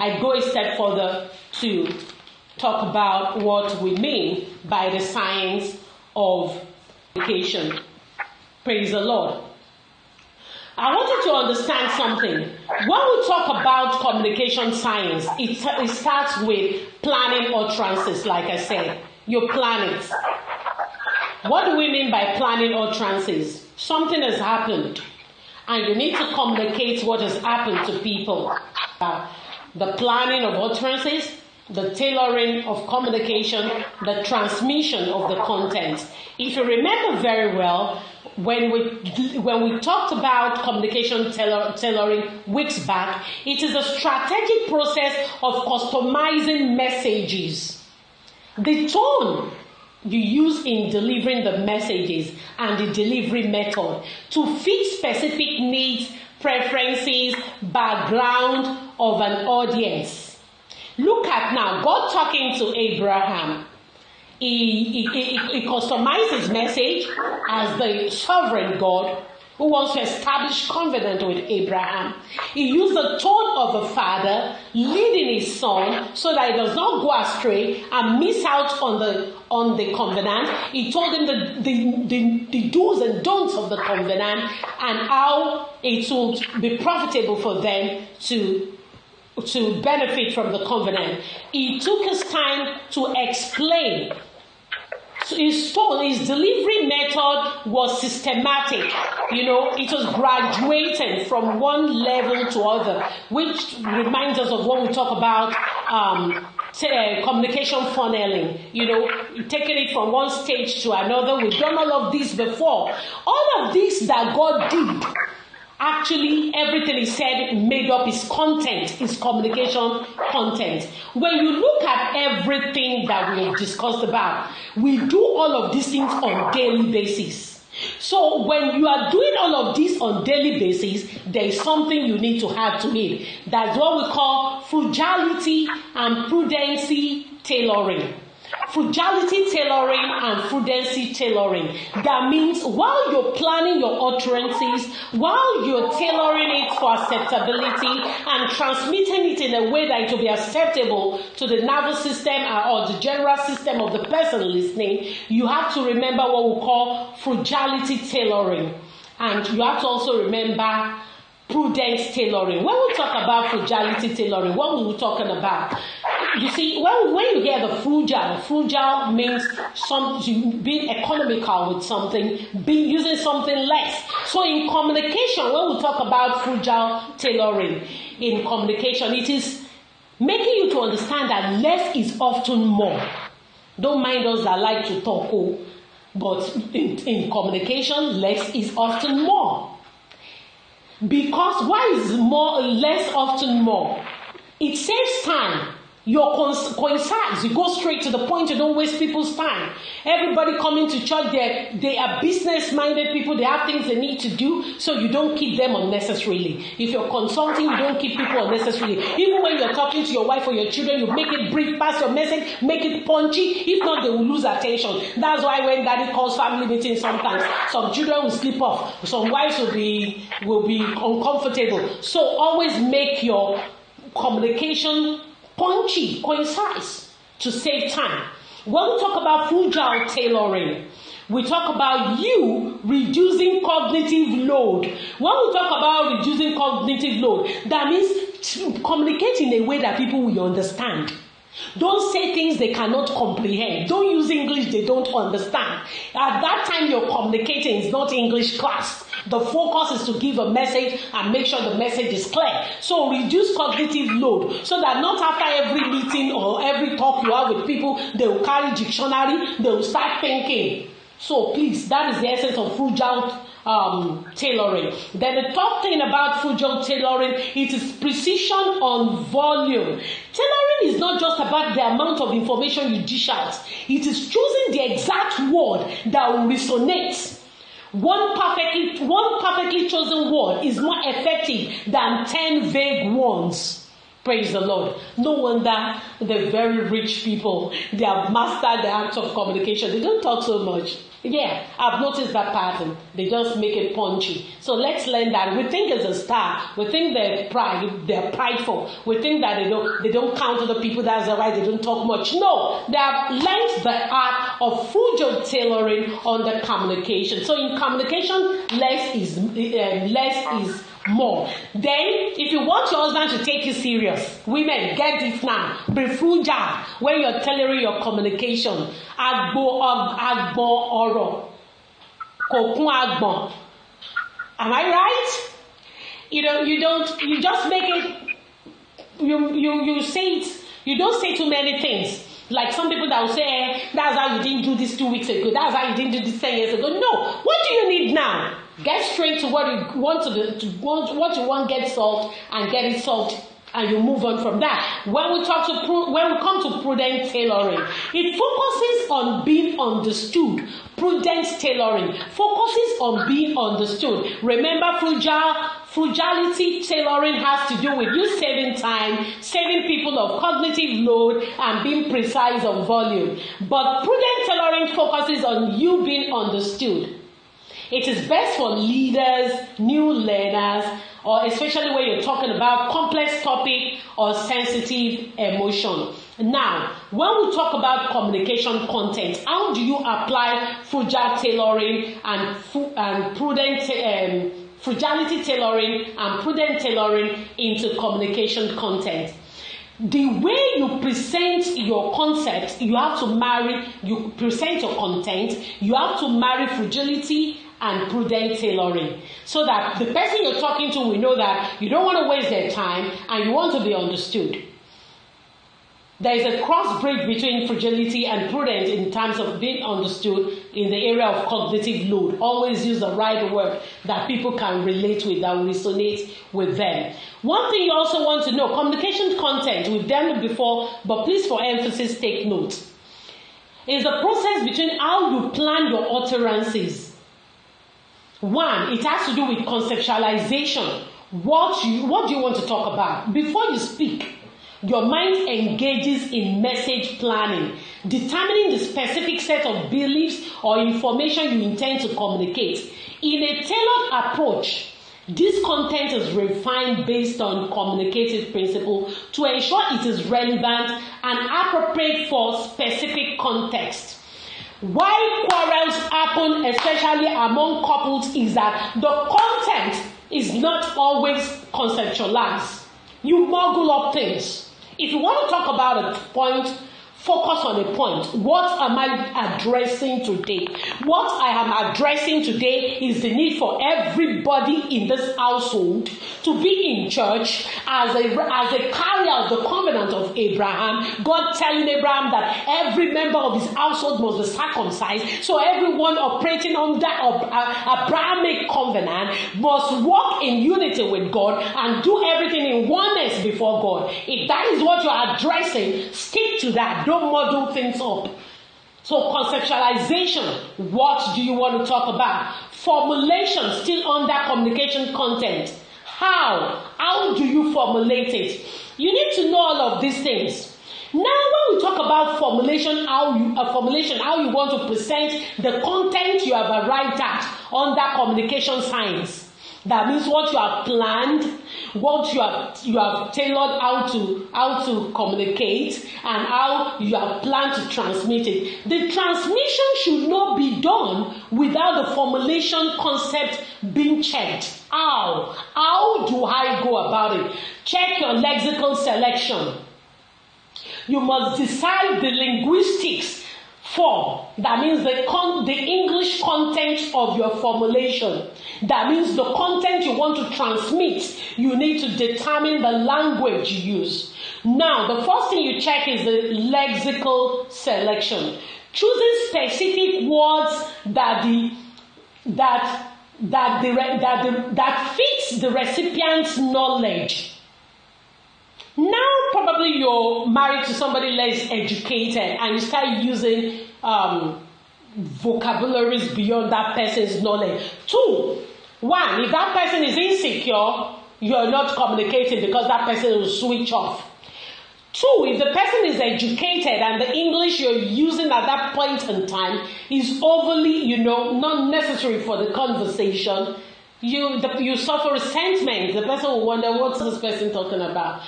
I go a step further to talk about what we mean by the science of communication. Praise the Lord. I want you to understand something. When we talk about communication science, it starts with planning utterances, like I said. You plan it. What do we mean by planning utterances? Something has happened, and you need to communicate what has happened to people. The planning of utterances, the tailoring of communication, the transmission of the content. If you remember very well, when we talked about communication tailoring weeks back, it is a strategic process of customizing messages. The tone you use in delivering the messages and the delivery method to fit specific needs, preferences, background of an audience. Look at now, God talking to Abraham. He customized his message as the sovereign God who wants to establish covenant with Abraham. He used the tone of a father leading his son so that he does not go astray and miss out on the covenant. He told him the do's and don'ts of the covenant and how it would be profitable for them to benefit from the covenant. He took his time to explain. So his delivery method was systematic. It was graduated from one level to other, which reminds us of when we talk about communication funneling. Taking it from one stage to another. We've done all of this before. All of this that God did, actually, everything he said made up his content, his communication content. When you look at everything that we have discussed about, we do all of these things on daily basis. So when you are doing all of this on daily basis, there is something you need to add to it. That's what we call frugality and prudency tailoring. Frugality tailoring and prudency tailoring. That means while you're planning your utterances, while you're tailoring it for acceptability and transmitting it in a way that it will be acceptable to the nervous system or the general system of the person listening, you have to remember what we call frugality tailoring. And you have to also remember prudence tailoring. When we talk about frugality tailoring, what are we talking about? You see, when you hear the frugal means being economical with something, using something less. So in communication, when we talk about frugal tailoring in communication, it is making you to understand that less is often more. Don't mind us that like to talk, but in communication, less is often more. Because why is less often more? It saves time. You're concise. You go straight to the point. You don't waste people's time. Everybody coming to church, they are business-minded people. They have things they need to do, so you don't keep them unnecessarily. If you're consulting, you don't keep people unnecessarily. Even when you're talking to your wife or your children, you make it brief, pass your message, make it punchy. If not, they will lose attention. That's why when daddy calls family meetings, sometimes some children will slip off. Some wives will be uncomfortable. So always make your communication punchy, concise, to save time. When we talk about frugal tailoring, we talk about you reducing cognitive load. When we talk about reducing cognitive load, that means communicate in a way that people will understand. Don't say things they cannot comprehend. Don't use English they don't understand. At that time you're communicating is not English class. The focus is to give a message and make sure the message is clear. So reduce cognitive load so that not after every meeting or every talk you have with people, they will carry dictionary, they will start thinking. So please, that is the essence of frugal tailoring. Then the top thing about frugal tailoring, it is precision on volume. Tailoring is not just about the amount of information you dish out. It is choosing the exact word that will resonate. One perfectly chosen word is more effective than 10 vague ones. Praise the Lord. No wonder the very rich people, they have mastered the art of communication. They don't talk so much. Yeah, I've noticed that pattern. They just make it punchy. So let's learn that. We think it's a star. We think they're prideful. We think that they don't count other people. That's why they don't talk much. No, they have learned the art of frugal tailoring on the communication. So in communication, less is more. Then, if you want your husband to take you serious, women, get this now. Be frugal when you're tailoring your communication. Agbo oro. Kokun agbon. Am I right? You just make it, you say it, you don't say too many things. Like some people that will say, that's how you didn't do this 2 weeks ago, that's how you didn't do this 10 years ago. No, what do you need now? Get straight to what you want what you want get solved, and get it solved, and you move on from that. When we come to prudent tailoring, it focuses on being understood. Prudent tailoring focuses on being understood. Remember, frugality tailoring has to do with you saving time, saving people of cognitive load, and being precise on volume. But prudent tailoring focuses on you being understood. It is best for leaders, new learners, or especially when you're talking about complex topic or sensitive emotion. Now, when we talk about communication content, how do you apply frugal tailoring and prudent frugality tailoring and prudent tailoring into communication content? The way you present your concept, you present your content, you have to marry frugality and prudent tailoring, so that the person you're talking to will know that you don't want to waste their time and you want to be understood. There is a cross bridge between frugality and prudence in terms of being understood in the area of cognitive load. Always use the right word that people can relate with, that will resonate with them. One thing you also want to know, communication content, we've done it before, but please for emphasis take note, is the process between how you plan your utterances. One, it has to do with conceptualization. What do you want to talk about? Before you speak, your mind engages in message planning, determining the specific set of beliefs or information you intend to communicate. In a tailored approach, this content is refined based on communicative principle to ensure it is relevant and appropriate for specific context. Why quarrels happen, especially among couples, is that the content is not always conceptualized. You muggle up things. If you want to talk about a point, focus on a point. What am I addressing today? What I am addressing today is the need for everybody in this household to be in church as a carrier of the covenant of Abraham. God telling Abraham that every member of his household must be circumcised. So everyone operating under Abrahamic covenant must walk in unity with God and do everything in oneness before God. If that is what you are addressing, stick to that. Don't muddle things up. So conceptualization, what do you want to talk about? Formulation, still under communication content. How do you formulate it? You need to know all of these things. Now when we talk about formulation, how you want to present the content you have arrived at under communication science. That means what you have planned, what you have tailored how to communicate, and how you have planned to transmit it. The transmission should not be done without the formulation concept being checked. How do I go about it? Check your lexical selection. You must decide the linguistics form. That means the English content of your formulation. That means the content you want to transmit, you need to determine the language you use. Now, the first thing you check is the lexical selection. Choosing specific words that fits the recipient's knowledge. Now, probably you're married to somebody less educated and you start using vocabularies beyond that person's knowledge. 2, 1, if that person is insecure, you're not communicating because that person will switch off. Two, if the person is educated and the English you're using at that point in time is overly, not necessary for the conversation, you suffer resentment. The person will wonder, what's this person talking about?